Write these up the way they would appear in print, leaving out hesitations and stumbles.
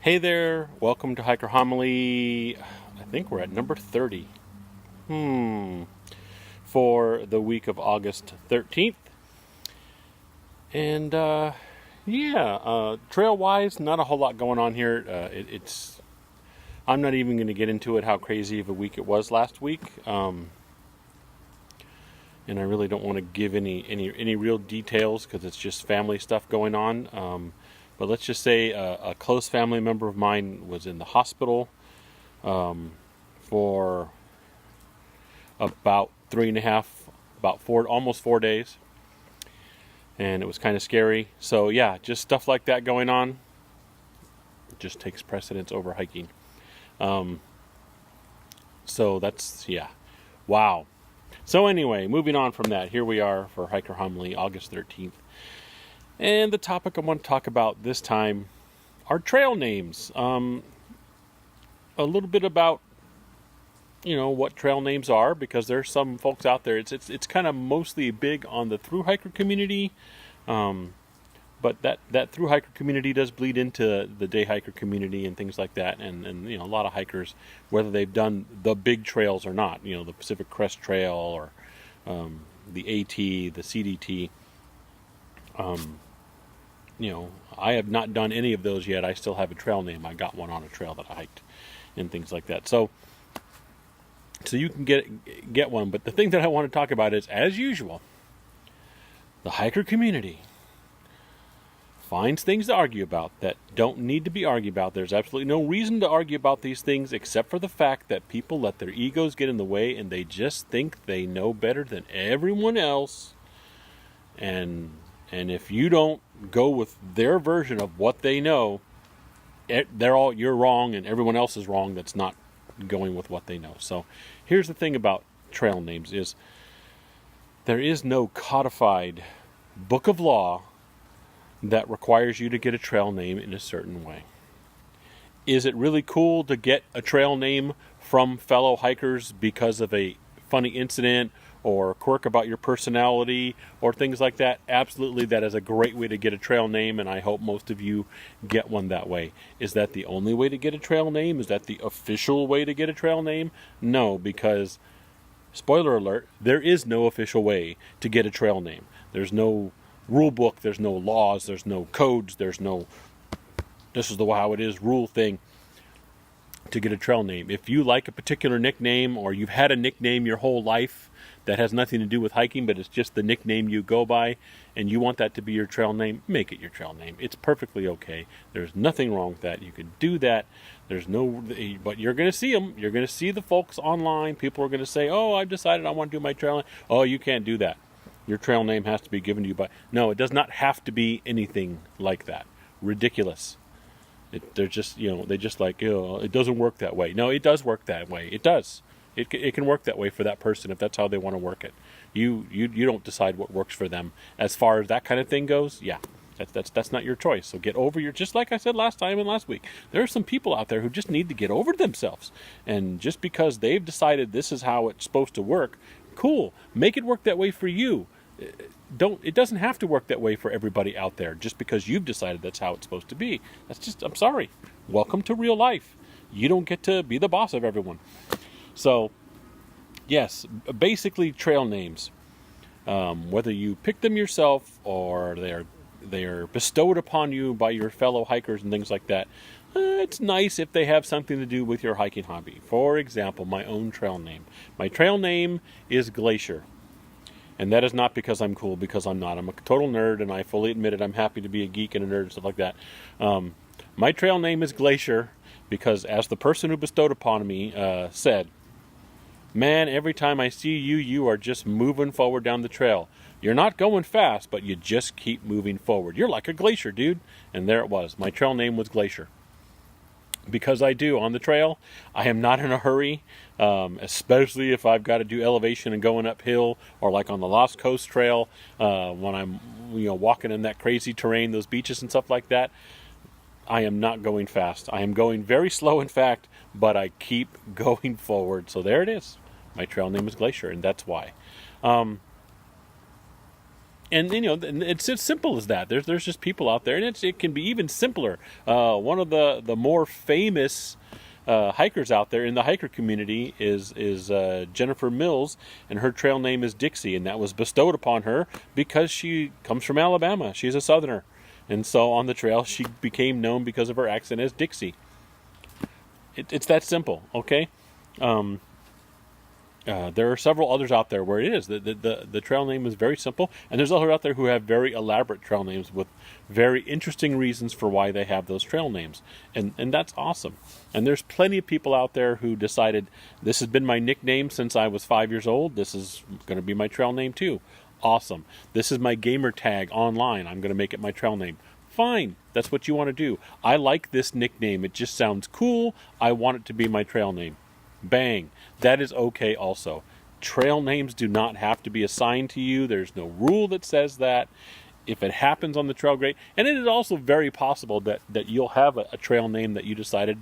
Hey there, welcome to Hiker Homily. I think we're at number 30. For the week of August 13th. And trail wise, not a whole lot going on here. I'm not even going to get into it how crazy of a week it was last week. And I really don't want to give any real details because it's just family stuff going on. But let's just say a close family member of mine was in the hospital for about almost 4 days, and it was kind of scary. So yeah, just stuff like that going on. It just takes precedence over hiking. So that's wow. So anyway, moving on from that, here we are for Hiker Homily, August 13th. And the topic I want to talk about this time are trail names. A little bit about, what trail names are, because there's some folks out there. It's kind of mostly big on the thru hiker community, but that thru hiker community does bleed into the day hiker community and things like that. And a lot of hikers, whether they've done the big trails or not, the Pacific Crest Trail or the AT, the CDT. I have not done any of those yet. I still have a trail name. I got one on a trail that I hiked and things like that. So you can get one. But the thing that I want to talk about is, as usual, the hiker community finds things to argue about that don't need to be argued about. There's absolutely no reason to argue about these things except for the fact that people let their egos get in the way and they just think they know better than everyone else. And if you don't go with their version of what they know, you're wrong and everyone else is wrong that's not going with what they know. So here's the thing about trail names is there is no codified book of law that requires you to get a trail name in a certain way. Is it really cool to get a trail name from fellow hikers because of a funny incident or quirk about your personality or things like that? Absolutely, that is a great way to get a trail name, and I hope most of you get one that way. Is that the only way to get a trail name? Is that the official way to get a trail name? No, because, spoiler alert, there is no official way to get a trail name. There's no rule book, there's no laws, there's no codes, there's no this is the how it is rule thing to get a trail name. If you like a particular nickname, or you've had a nickname your whole life that has nothing to do with hiking, but it's just the nickname you go by, and you want that to be your trail name, make it your trail name. It's perfectly okay. There's nothing wrong with that. You can do that. But you're going to see them. You're going to see the folks online. People are going to say, oh, I've decided I want to do my trail name. Oh, you can't do that. Your trail name has to be given to you by... No, it does not have to be anything like that. Ridiculous. They're just, they just like, it doesn't work that way. No, it does work that way. It does. It can work that way for that person if that's how they want to work it. You don't decide what works for them. As far as that kind of thing goes, yeah, that's not your choice. So get over just like I said last time and last week. There are some people out there who just need to get over themselves. And just because they've decided this is how it's supposed to work, cool. Make it work that way for you. It doesn't have to work that way for everybody out there just because you've decided that's how it's supposed to be. I'm sorry. Welcome to real life. You don't get to be the boss of everyone. So, yes, basically trail names. Whether you pick them yourself or they are bestowed upon you by your fellow hikers and things like that, it's nice if they have something to do with your hiking hobby. For example, my own trail name. My trail name is Glacier. And that is not because I'm cool, because I'm not. I'm a total nerd, and I fully admit it. I'm happy to be a geek and a nerd and stuff like that. My trail name is Glacier because, as the person who bestowed upon me said, man, every time I see you, you are just moving forward down the trail. You're not going fast, but you just keep moving forward. You're like a glacier, dude. And there it was. My trail name was Glacier. Because I do on the trail, I am not in a hurry, especially if I've got to do elevation and going uphill, or like on the Lost Coast Trail, when I'm walking in that crazy terrain, those beaches and stuff like that. I am not going fast. I am going very slow, in fact, but I keep going forward. So there it is. My trail name is Glacier, and that's why. And it's as simple as that. There's just people out there, and it can be even simpler. One of the more famous hikers out there in the hiker community is Jennifer Mills, and her trail name is Dixie, and that was bestowed upon her because she comes from Alabama. She's a Southerner, and so on the trail she became known because of her accent as Dixie. It's that simple, okay? There are several others out there where it is. The trail name is very simple, and there's others out there who have very elaborate trail names with very interesting reasons for why they have those trail names. And that's awesome. And there's plenty of people out there who decided, this has been my nickname since I was 5 years old. This is going to be my trail name too. Awesome. This is my gamer tag online. I'm going to make it my trail name. Fine. That's what you want to do. I like this nickname. It just sounds cool. I want it to be my trail name. Bang. That is okay also. Trail names do not have to be assigned to you. There's no rule that says that. If it happens on the trail, great. And it is also very possible that you'll have a trail name that you decided,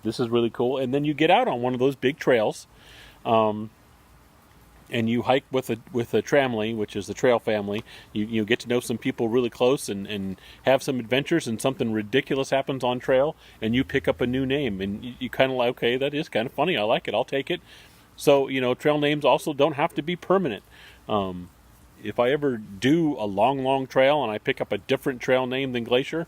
this is really cool, and then you get out on one of those big trails, and you hike with a tramily, which is the trail family. You get to know some people really close and have some adventures, and something ridiculous happens on trail, and you pick up a new name, and you kind of like, okay, that is kind of funny. I like it. I'll take it. So, trail names also don't have to be permanent. If I ever do a long trail and I pick up a different trail name than Glacier,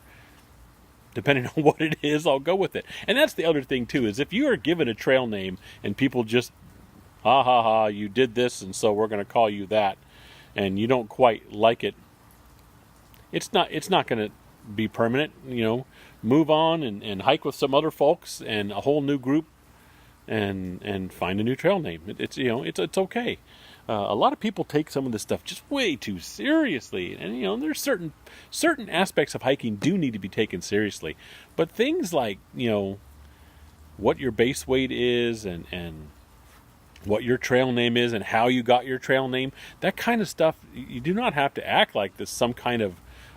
depending on what it is, I'll go with it. And that's the other thing too, is if you are given a trail name and people just, ha ha ha, you did this and so we're going to call you that, and you don't quite like it, it's not going to be permanent. Move on and hike with some other folks and a whole new group and find a new trail name. It's okay. A lot of people take some of this stuff just way too seriously, and there's certain aspects of hiking do need to be taken seriously, but things like what your base weight is and what your trail name is and how you got your trail name, that kind of stuff, you do not have to act like this some kind of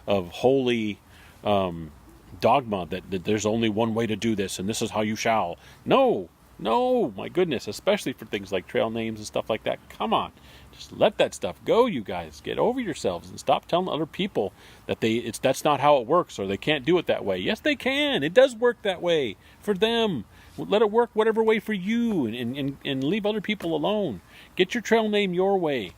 holy dogma that there's only one way to do this and this is how you shall. No, my goodness, especially for things like trail names and stuff like that. Come on, just let that stuff go, you guys. Get over yourselves and stop telling other people that that's not how it works or they can't do it that way. Yes, they can. It does work that way for them. Let it work whatever way for you, and leave other people alone. Get your trail name your way.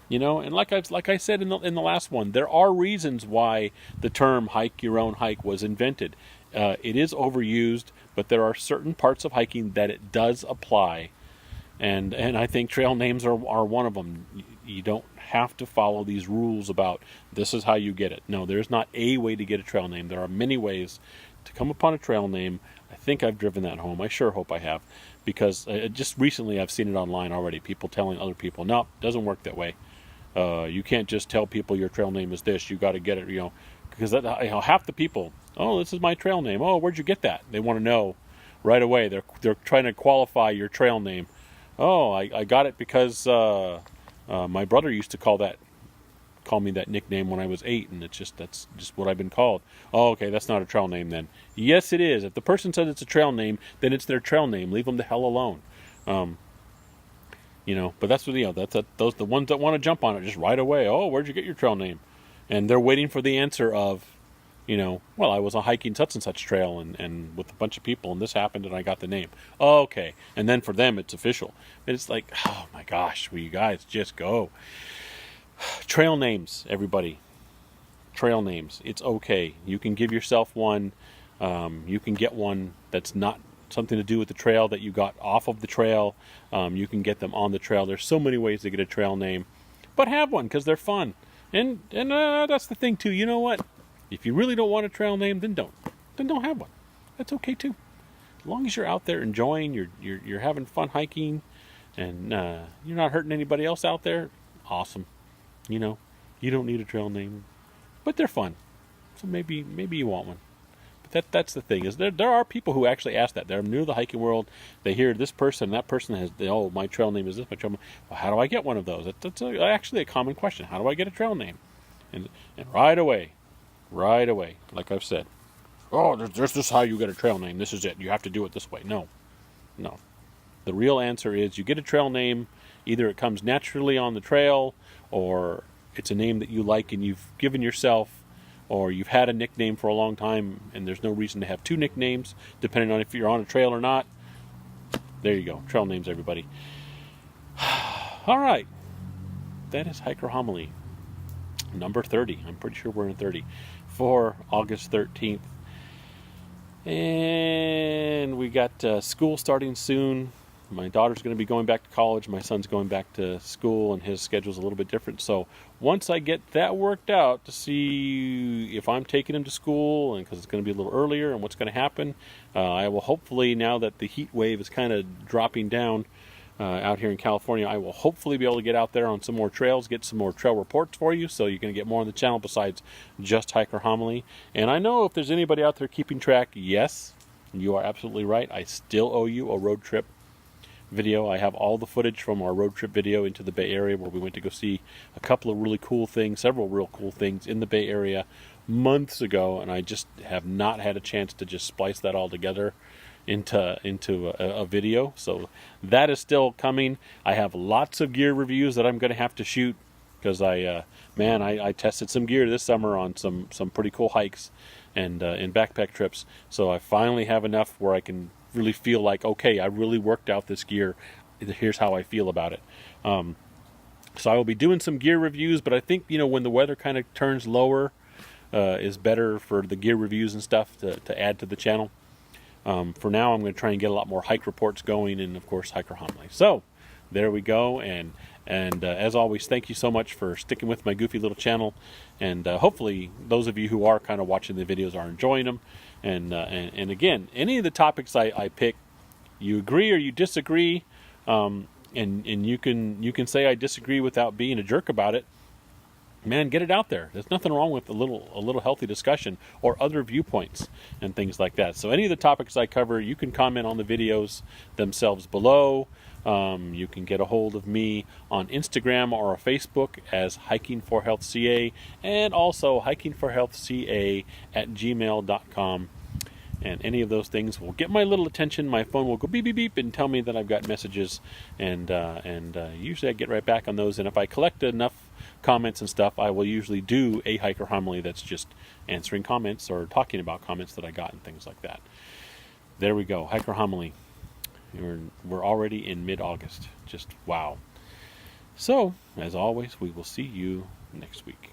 And like I said in the last one, there are reasons why the term hike your own hike was invented. It is overused, but there are certain parts of hiking that it does apply, and I think trail names are one of them. You don't have to follow these rules about this is how you get it. No, there's not a way to get a trail name. There are many ways to come upon a trail name. I think I've driven that home. I sure hope I have, because just recently I've seen it online already. People telling other people, no, it doesn't work that way. You can't just tell people your trail name is this. You got to get it, because half the people, oh, this is my trail name. Oh, where'd you get that? They want to know right away. They're trying to qualify your trail name. Oh, I got it because my brother used to call me that nickname when I was 8, and that's just what I've been called. Oh, okay, that's not a trail name then. Yes, it is. If the person says it's a trail name, then it's their trail name. Leave them the hell alone. But that's what those the ones that want to jump on it just right away. Oh, where'd you get your trail name? And they're waiting for the answer of, well, I was hiking such and such trail and with a bunch of people, and this happened, and I got the name. Oh, okay. And then for them, it's official. And it's like, oh my gosh, will you guys just go? Trail names, everybody. Trail names. It's okay. You can give yourself one. You can get one that's not something to do with the trail that you got off of the trail. You can get them on the trail. There's so many ways to get a trail name, but have one because they're fun. And that's the thing too. You know what? If you really don't want a trail name, then don't have one. That's okay too. As long as you're out there enjoying, you're having fun hiking, and you're not hurting anybody else out there. Awesome. You don't need a trail name, but they're fun. So maybe you want one. That's the thing, is there are people who actually ask that. They're new to the hiking world. They hear this person, that person has, my trail name is this, my trail name. Well, how do I get one of those? That's actually a common question. How do I get a trail name? And right away, like I've said, oh, this is how you get a trail name. This is it. You have to do it this way. No. The real answer is you get a trail name. Either it comes naturally on the trail, or it's a name that you like and you've given yourself, or you've had a nickname for a long time and there's no reason to have two nicknames, depending on if you're on a trail or not. There you go. Trail names, everybody. All right. That is Hiker Homily number 30. I'm pretty sure we're in 30 for August 13th. And we got school starting soon. My daughter's going to be going back to college. My son's going back to school, and his schedule's a little bit different. So once I get that worked out to see if I'm taking him to school, and because it's going to be a little earlier, and what's going to happen, I will hopefully, now that the heat wave is kind of dropping down out here in California, I will hopefully be able to get out there on some more trails, get some more trail reports for you, so you're going to get more on the channel besides just Hiker Homily. And I know if there's anybody out there keeping track, yes, you are absolutely right. I still owe you a road trip video. I have all the footage from our road trip video into the Bay Area, where we went to go see a couple of really cool things, several real cool things in the Bay Area months ago, and I just have not had a chance to just splice that all together into a video. So that is still coming. I have lots of gear reviews that I'm going to have to shoot, because I tested some gear this summer on some pretty cool hikes and in backpack trips. So I finally have enough where I can really feel like, okay, I really worked out this gear. Here's how I feel about it. So I will be doing some gear reviews, but I think, when the weather kind of turns lower, is better for the gear reviews and stuff to add to the channel. For now, I'm going to try and get a lot more hike reports going, and of course, Hiker Homily. So there we go. And as always, thank you so much for sticking with my goofy little channel. And hopefully, those of you who are kind of watching the videos are enjoying them. And again, any of the topics I pick, you agree or you disagree, and you can say I disagree without being a jerk about it. Man, get it out there. There's nothing wrong with a little healthy discussion or other viewpoints and things like that. So any of the topics I cover, you can comment on the videos themselves below. You can get a hold of me on Instagram or Facebook as Hiking4Health.ca, and also hikingforhealthca@gmail.com. And any of those things will get my little attention. My phone will go beep, beep, beep, and tell me that I've got messages. And usually I get right back on those. And if I collect enough comments and stuff, I will usually do a Hiker Homily that's just answering comments or talking about comments that I got and things like that. There we go. Hiker Homily. We're already in mid-August. Just wow. So, as always, we will see you next week.